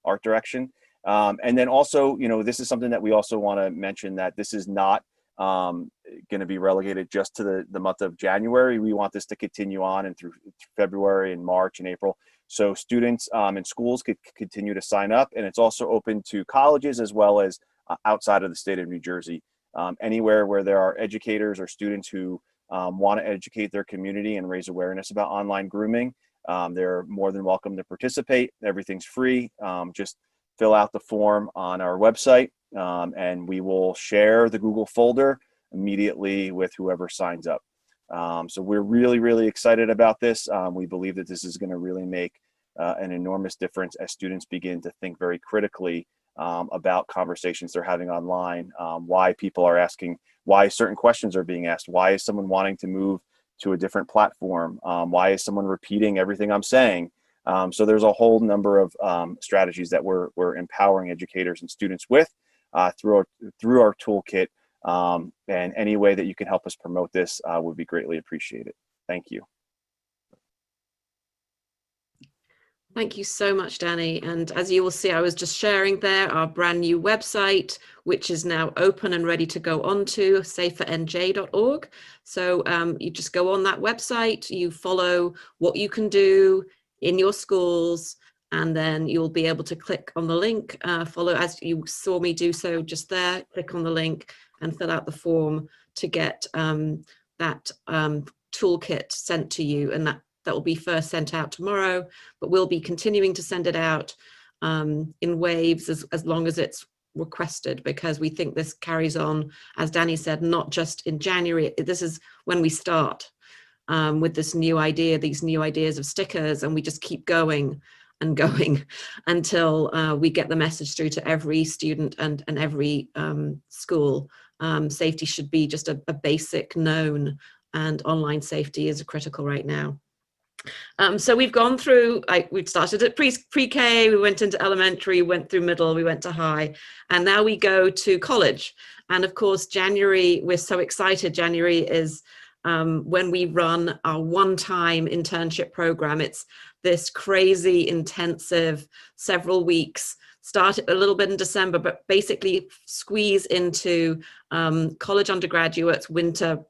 B: art direction. And then also, this is something that we also want to mention, that this is not going to be relegated just to the month of January. We want this to continue on and through February and March and April. So students and schools could continue to sign up, and it's also open to colleges as well as outside of the state of New Jersey. Anywhere where there are educators or students who want to educate their community and raise awareness about online grooming, they're more than welcome to participate. Everything's free. Just fill out the form on our website, and we will share the Google folder immediately with whoever signs up. So we're really, really excited about this. We believe that this is going to really make an enormous difference as students begin to think very critically about conversations they're having online, why people are asking, why certain questions are being asked, why is someone wanting to move to a different platform, why is someone repeating everything I'm saying. So there's a whole number of strategies that we're empowering educators and students with through our toolkit, and any way that you can help us promote this would be greatly appreciated. Thank you.
I: Thank you so much, Danny. And as you will see, I was just sharing there our brand new website, which is now open and ready to go onto safernj.org. So you just go on that website, you follow what you can do in your schools, and then you'll be able to click on the link, follow as you saw me do so just there, click on the link and fill out the form to get that toolkit sent to you, and that will be first sent out tomorrow, but we'll be continuing to send it out in waves as long as it's requested, because we think this carries on, as Danny said, not just in January. This is when we start with this new idea, these new ideas of stickers, and we just keep going and going until we get the message through to every student and every school. Safety should be just a basic known, and online safety is critical right now. So we've gone through, we've started at pre-K, we went into elementary, went through middle, we went to high, and now we go to college. And of course, January, we're so excited. January is when we run our one-time internship program. It's this crazy intensive several weeks, start a little bit in December, but basically squeeze into college undergraduates winter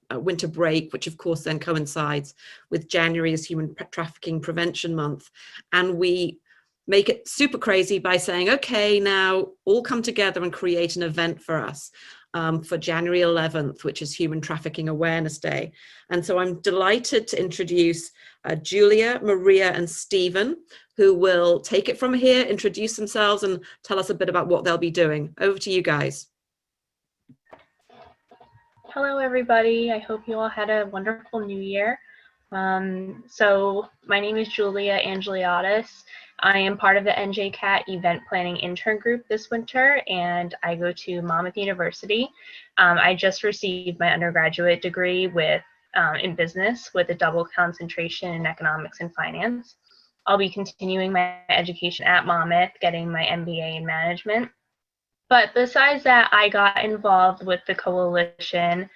I: break, which of course then coincides with January as Human Trafficking Prevention Month. And we make it super crazy by saying, okay, now all come together and create an event for us for January 11th, which is Human Trafficking Awareness Day. And so I'm delighted to introduce Julia, Maria, and Stephen, who will take it from here, introduce themselves, and tell us a bit about what they'll be doing. Over to you guys.
K: Hello, everybody. I hope you all had a wonderful new year. So my name is Julia Angeliotis. I am part of the NJCAHT event planning intern group this winter, and I go to Monmouth University. I just received my undergraduate degree in business with a double concentration in economics and finance. I'll be continuing my education at Monmouth, getting my MBA in management. But besides that, I got involved with the coalition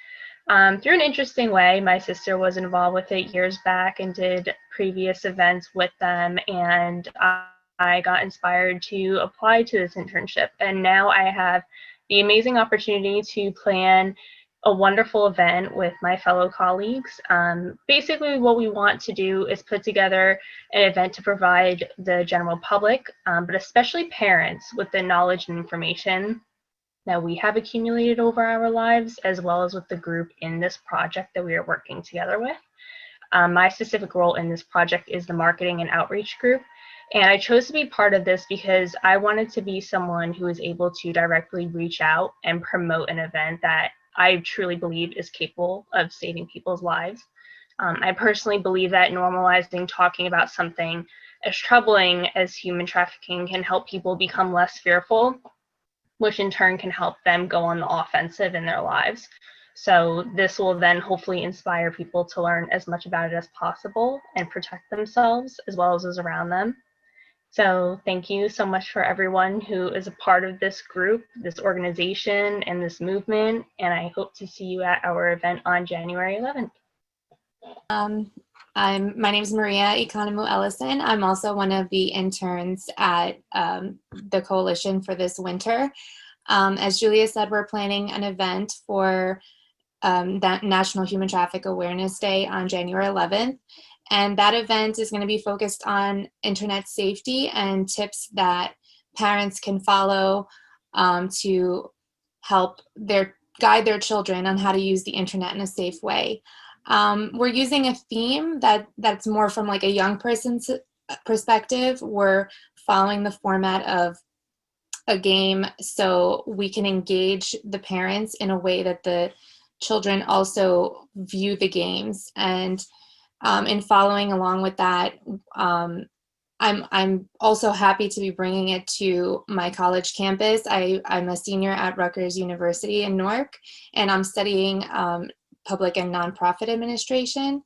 K: through an interesting way. My sister was involved with it years back and did previous events with them, and I got inspired to apply to this internship. And now I have the amazing opportunity to plan a wonderful event with my fellow colleagues. Basically, what we want to do is put together an event to provide the general public, but especially parents, with the knowledge and information that we have accumulated over our lives, as well as with the group in this project that we are working together with. My specific role in this project is the marketing and outreach group. And I chose to be part of this because I wanted to be someone who is able to directly reach out and promote an event that I truly believe is capable of saving people's lives. I personally believe that normalizing talking about something as troubling as human trafficking can help people become less fearful, which in turn can help them go on the offensive in their lives. So this will then hopefully inspire people to learn as much about it as possible and protect themselves as well as those around them. So thank you so much for everyone who is a part of this group, this organization, and this movement. And I hope to see you at our event on January 11th.
L: My name is Maria Economou Ellison. I'm also one of the interns at the coalition for this winter. As Julia said, we're planning an event for that National Human Traffic Awareness Day on January 11th. And that event is going to be focused on internet safety and tips that parents can follow to help guide their children on how to use the internet in a safe way. We're using a theme that's more from like a young person's perspective. We're following the format of a game so we can engage the parents in a way that the children also view the games. And in following along with that, I'm also happy to be bringing it to my college campus. I'm a senior at Rutgers University in Newark, and I'm studying public and nonprofit administration.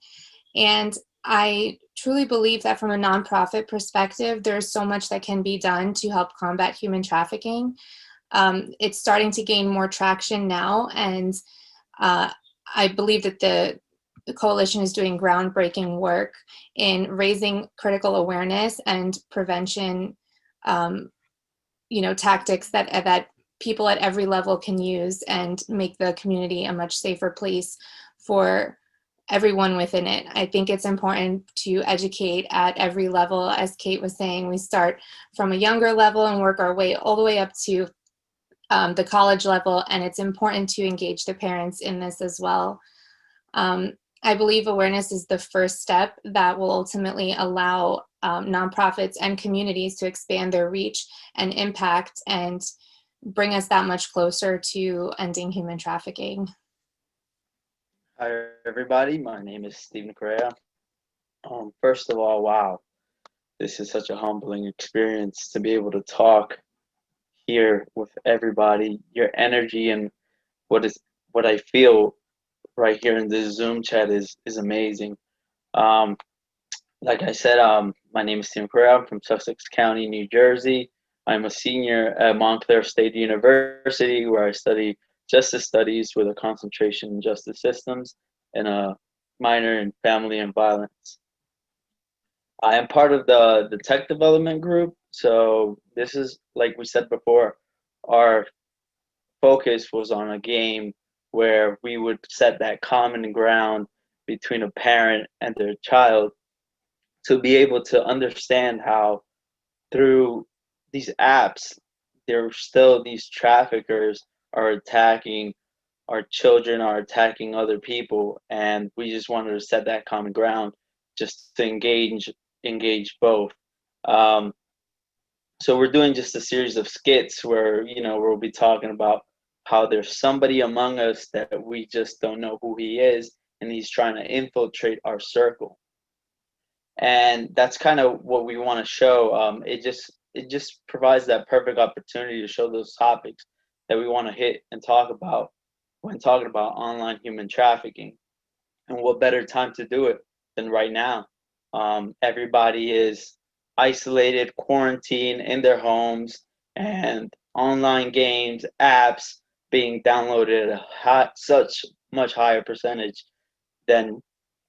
L: And I truly believe that from a nonprofit perspective, there's so much that can be done to help combat human trafficking. It's starting to gain more traction now, and I believe that the coalition is doing groundbreaking work in raising critical awareness and prevention, tactics that people at every level can use and make the community a much safer place for everyone within it. I think it's important to educate at every level. As Kate was saying, we start from a younger level and work our way all the way up to the college level, and it's important to engage the parents in this as well. I believe awareness is the first step that will ultimately allow nonprofits and communities to expand their reach and impact and bring us that much closer to ending human trafficking.
M: Hi, everybody. My name is Stephen Correa. First of all, wow, this is such a humbling experience to be able to talk here with everybody. Your energy and what I feel right here in this Zoom chat is amazing. Like I said, my name is Stephen Correa. I'm from Sussex County, New Jersey. I'm a senior at Montclair State University, where I study justice studies with a concentration in justice systems and a minor in family and violence. I am part of the tech development group. So this is, like we said before, our focus was on a game where we would set that common ground between a parent and their child to be able to understand how through these apps, there are still these traffickers are attacking our children, are attacking other people, and we just wanted to set that common ground just to engage both. So we're doing just a series of skits where we'll be talking about how there's somebody among us that we just don't know who he is, and he's trying to infiltrate our circle. And that's kind of what we want to show. It just provides that perfect opportunity to show those topics that we want to hit and talk about when talking about online human trafficking. And what better time to do it than right now? Everybody is isolated, quarantined in their homes, and online games, apps being downloaded at such much higher percentage than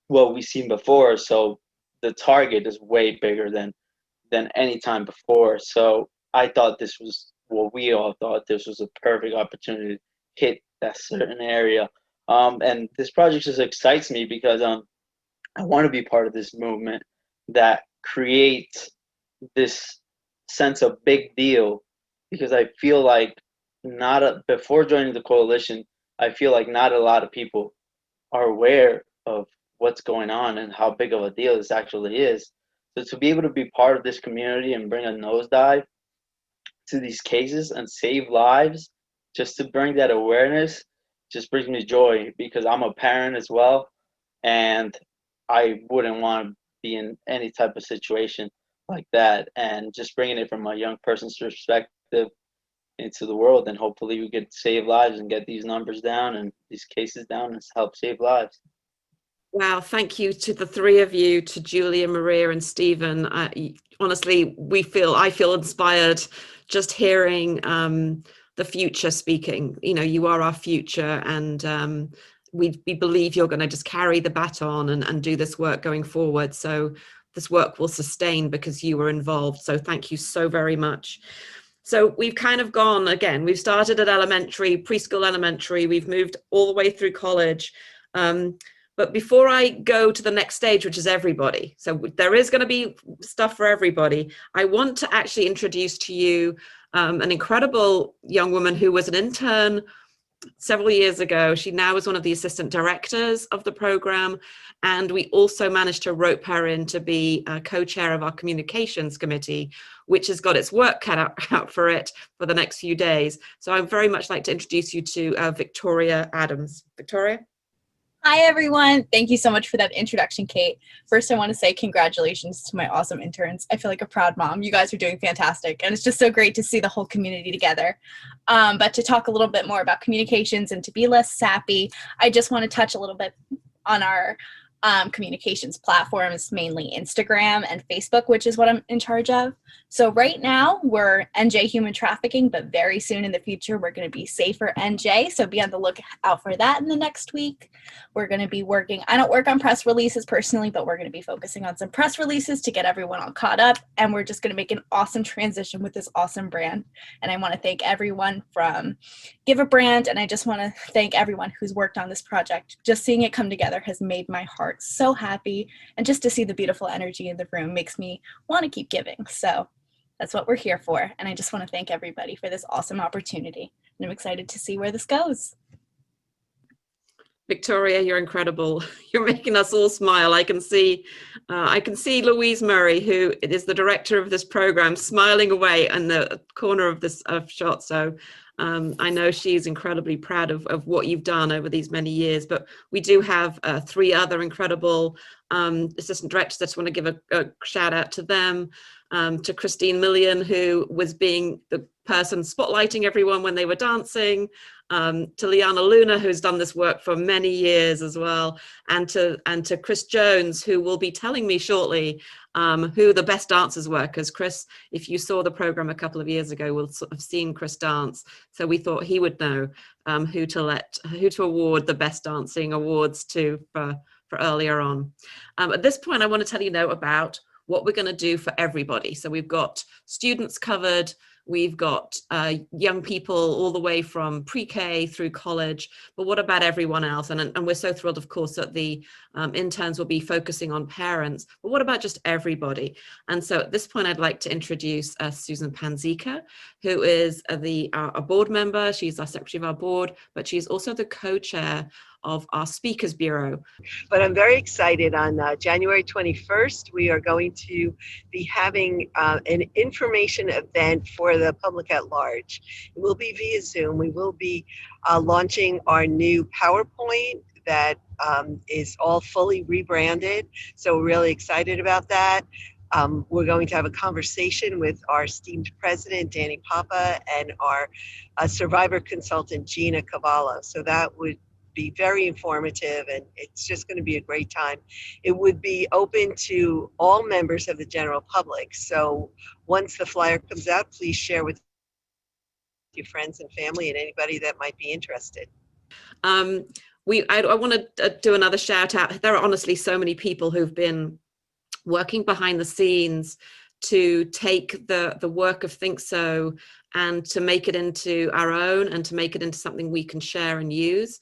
M: what we've seen before. So the target is way bigger than any time before. So I thought this was what we all thought this was a perfect opportunity to hit that certain area. And this project just excites me because I want to be part of this movement that creates this sense of big deal, because I feel like before joining the coalition, I feel like not a lot of people are aware of what's going on and how big of a deal this actually is. So to be able to be part of this community and bring a nosedive to these cases and save lives, just to bring that awareness, just brings me joy, because I'm a parent as well, and I wouldn't want to be in any type of situation like that. And just bringing it from a young person's perspective into the world, and hopefully we could save lives and get these numbers down and these cases down and help save lives.
I: Wow, thank you to the three of you, to Julia, Maria, and Stephen. Honestly, I feel inspired just hearing the future speaking. You know, you are our future, and we believe you're going to just carry the baton and do this work going forward. So this work will sustain because you were involved. So thank you so very much. So we've kind of gone again. We've started at elementary, preschool, elementary. We've moved all the way through college. But before I go to the next stage, which is everybody, so there is going to be stuff for everybody, I want to actually introduce to you an incredible young woman who was an intern several years ago. She now is one of the assistant directors of the program, and we also managed to rope her in to be a co-chair of our communications committee, which has got its work cut out for it for the next few days. So I'd very much like to introduce you to Victoria Adams. Victoria?
N: Hi, everyone. Thank you so much for that introduction, Kate. First, I want to say congratulations to my awesome interns. I feel like a proud mom. You guys are doing fantastic, and it's just so great to see the whole community together. But to talk a little bit more about communications and to be less sappy, I just want to touch a little bit on our communications platforms, mainly Instagram and Facebook, which is what I'm in charge of. So right now we're NJ Human Trafficking, but very soon in the future we're going to be Safer NJ. So be on the lookout for that in the next week. We're going to be working, I don't work on press releases personally, but we're going to be focusing on some press releases to get everyone all caught up. And we're just going to make an awesome transition with this awesome brand. And I want to thank everyone from Give a Brand, and I just want to thank everyone who's worked on this project. Just seeing it come together has made my heart so happy, and just to see the beautiful energy in the room makes me want to keep giving. So that's what we're here for, and I just want to thank everybody for this awesome opportunity, and I'm excited to see where this goes.
I: Victoria, you're incredible. You're making us all smile. I can see Louise Murray, who is the director of this program, smiling away in the corner of this shot. So I know she's incredibly proud of what you've done over these many years. But we do have three other incredible assistant directors. I just want to give a shout out to them. To Christine Millian, who was being the person spotlighting everyone when they were dancing, to Liana Luna, who's done this work for many years as well, and to Chris Jones, who will be telling me shortly who the best dancers were, because Chris, if you saw the program a couple of years ago, will sort of seen Chris dance, so we thought he would know who to award the best dancing awards to for earlier on. At this point, I want to tell you now about what we're going to do for everybody. So we've got students covered, we've got young people all the way from pre-K through college, but what about everyone else? And we're so thrilled, of course, that the interns will be focusing on parents, but what about just everybody? And so at this point, I'd like to introduce Susan Panzika, who is a board member. She's our secretary of our board, but she's also the co-chair of our Speakers Bureau.
O: But I'm very excited. On January 21st, we are going to be having an information event for the public at large. It will be via Zoom. We will be launching our new PowerPoint that is all fully rebranded. So we're really excited about that. We're going to have a conversation with our esteemed president, Danny Papa, and our survivor consultant, Gina Cavallo. So that would be very informative, and it's just going to be a great time. It would be open to all members of the general public. So once the flyer comes out, please share with your friends and family and anybody that might be interested.
I: I want to do another shout out. There are honestly so many people who've been working behind the scenes to take the work of Thinkso and to make it into our own and to make it into something we can share and use.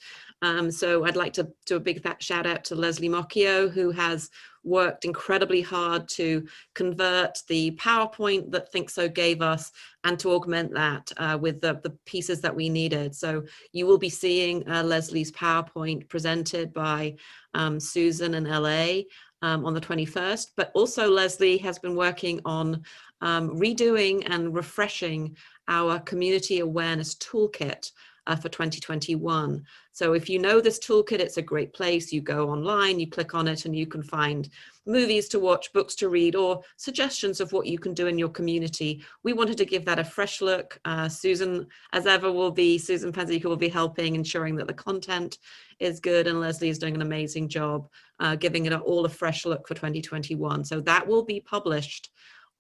I: So I'd like to do a big shout out to Leslie Mocchio, who has worked incredibly hard to convert the PowerPoint that Thinkso gave us and to augment that with the pieces that we needed. So you will be seeing Leslie's PowerPoint presented by Susan in LA on the 21st, but also Leslie has been working on redoing and refreshing our community awareness toolkit for 2021. So if you know this toolkit, it's a great place. You go online, you click on it, and you can find movies to watch, books to read, or suggestions of what you can do in your community. We wanted to give that a fresh look. Susan, as ever, Susan Panzika will be helping, ensuring that the content is good, and Leslie is doing an amazing job giving it all a fresh look for 2021. So that will be published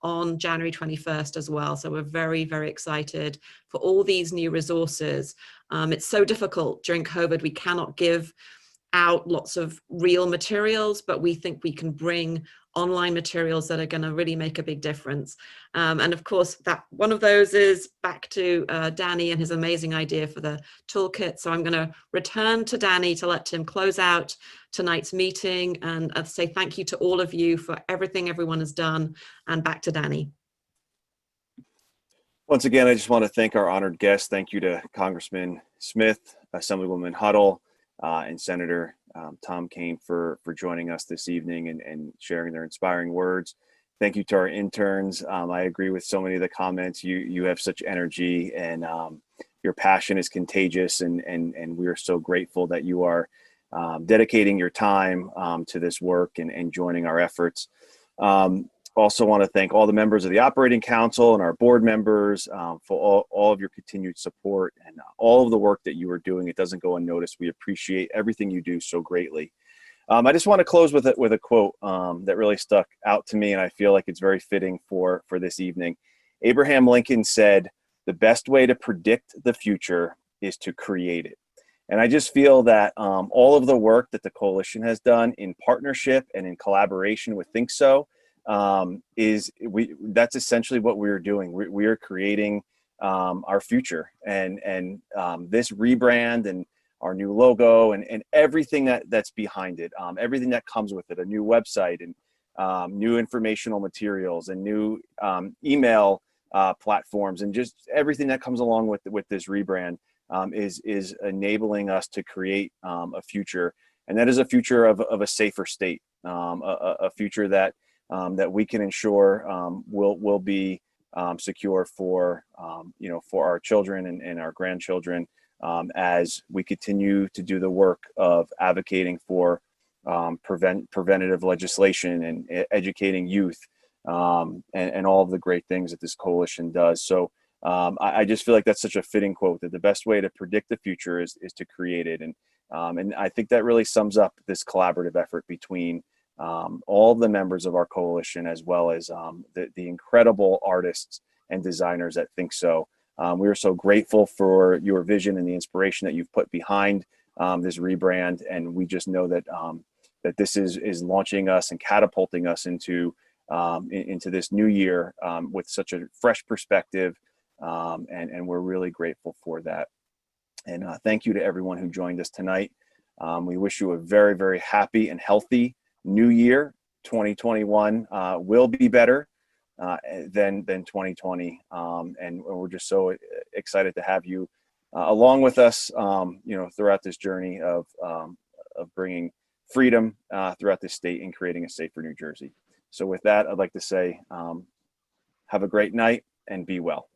I: on January 21st as well. So we're very, very excited for all these new resources. It's so difficult during COVID. We cannot give out lots of real materials, but we think we can bring online materials that are going to really make a big difference. And of course, that one of those is back to Danny and his amazing idea for the toolkit. So I'm going to return to Danny to let him close out tonight's meeting and say thank you to all of you for everything everyone has done, and back to Danny.
B: Once again, I just want to thank our honored guests. Thank you to Congressman Smith, Assemblywoman Huddle, and Senator Tom Kean for joining us this evening and sharing their inspiring words. Thank you to our interns. I agree with so many of the comments. You have such energy, and your passion is contagious, and we are so grateful that you are dedicating your time to this work and joining our efforts. Also want to thank all the members of the Operating Council and our board members for all of your continued support and all of the work that you are doing. It doesn't go unnoticed. We appreciate everything you do so greatly. I just want to close with a quote that really stuck out to me, and I feel like it's very fitting for this evening. Abraham Lincoln said, "The best way to predict the future is to create it." And I just feel that all of the work that the coalition has done in partnership and in collaboration with Thinkso, that's essentially what we're doing. We are creating our future, and this rebrand and our new logo and everything that's behind it, everything that comes with it, a new website and new informational materials and new email platforms, and just everything that comes along with this rebrand is enabling us to create a future, and that is a future of a safer state, a future that we can ensure will be secure for for our children and our grandchildren, as we continue to do the work of advocating for preventative legislation and educating youth, and all of the great things that this coalition does. So I just feel like that's such a fitting quote, that the best way to predict the future is to create it, and I think that really sums up this collaborative effort between all of the members of our coalition, as well as the incredible artists and designers at Thinkso. We are so grateful for your vision and the inspiration that you've put behind this rebrand, and we just know that that this is launching us and catapulting us into this new year with such a fresh perspective, and we're really grateful for that. And thank you to everyone who joined us tonight. We wish you a very, very happy and healthy new year. 2021 will be better than 2020, and we're just so excited to have you along with us, throughout this journey of bringing freedom throughout this state and creating a safer New Jersey. So with that, I'd like to say, have a great night and be well.